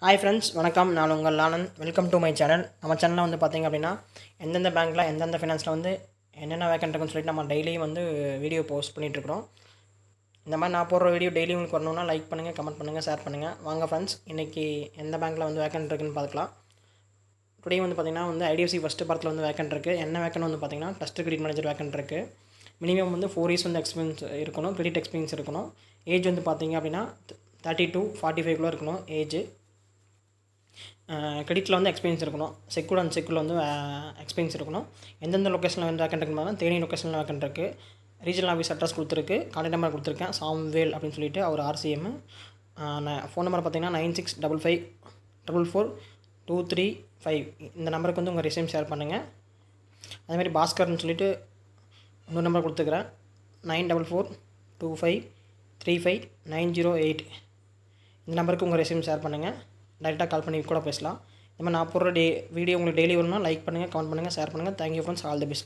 Hi friends, வணக்கம். நான் உங்கள் லானன். Welcome to my channel. நம்ம சேனலில் வந்து பார்த்திங்க அப்படின்னா எந்தெந்த பேங்க்கில் எந்தெந்த ஃபினான்ஸில் வந்து என்னென்ன வேக்கன்ட் இருக்குன்னு சொல்லிட்டு நம்ம டெய்லியும் வந்து வீடியோ போஸ்ட் பண்ணிகிட்ருக்குறோம். இந்த மாதிரி நான் போடுற வீடியோ டெய்லி உங்களுக்கு வரணுன்னா லைக் பண்ணுங்கள், கமெண்ட் பண்ணுங்கள், ஷேர் பண்ணுங்கள். வாங்க ஃப்ரெண்ட்ஸ், இன்றைக்கி எந்த பேங்க்கில் வந்து வேக்கன்ட் இருக்குன்னு பார்க்கலாம். டுடே வந்து பார்த்திங்கன்னா வந்து ஐடிஎஃப்சி ஃபஸ்ட்டு பார்ட்டில் வந்து வேக்கன்ட் இருக்குது. என்ன வேக்கன்ட் வந்து பார்த்திங்கன்னா ட்ரஸ்ட் கிரெடிட் மேனேஜர் வேக்கன்ட் இருக்குது. மினிமம் வந்து 4 இயர்ஸ் வந்து எக்ஸ்பீரியன்ஸ் இருக்கணும், கிரெடிட் எக்ஸ்பீரியன்ஸ் இருக்கணும். ஏஜ் வந்து பார்த்திங்க அப்படின்னா 30 to 45 இருக்கணும் ஏஜ். கிரெடிட்டில் வந்து எக்ஸ்பீரியன்ஸ் இருக்கணும். செக்யூர் அண்ட் செக்யூரில் வந்து எக்ஸ்பீரியன்ஸ் இருக்கணும். எந்தெந்த லொக்கேஷனில் வந்து வேக்கன்ட் இருக்குன்னு தேனி லொக்கேஷனில் வேக்கன்ட் இருக்குது. ரீஜனல் ஆஃபீஸ் அட்ரஸ் கொடுத்துருக்கு, கான்டாக்ட் நம்பர் கொடுத்துருக்கேன், சாம்வேல் அப்படின்னு சொல்லிட்டு அவர் RCM. ஃபோன் நம்பர் பார்த்தீங்கன்னா 9655442355. இந்த நம்பருக்கு வந்து உங்கள் ரெஸ்யூம் ஷேர் பண்ணுங்கள். அதேமாதிரி பாஸ்கர்னு சொல்லிட்டு இன்னொரு நம்பர் கொடுத்துக்கிறேன், 9425359008. இந்த நம்பருக்கு உங்கள் ரெஸ்யூம் ஷேர் பண்ணுங்கள். டைரெக்டாக கால் பண்ணி கூட பேசலாம். இந்த மாதிரி நான் போடுற வீடியோ உங்களுக்கு டெய்லி வரணும்னா லைக் பண்ணுங்கள், கமெண்ட் பண்ணுங்கள், ஷேர் பண்ணுங்கள். Thank you friends, all the best.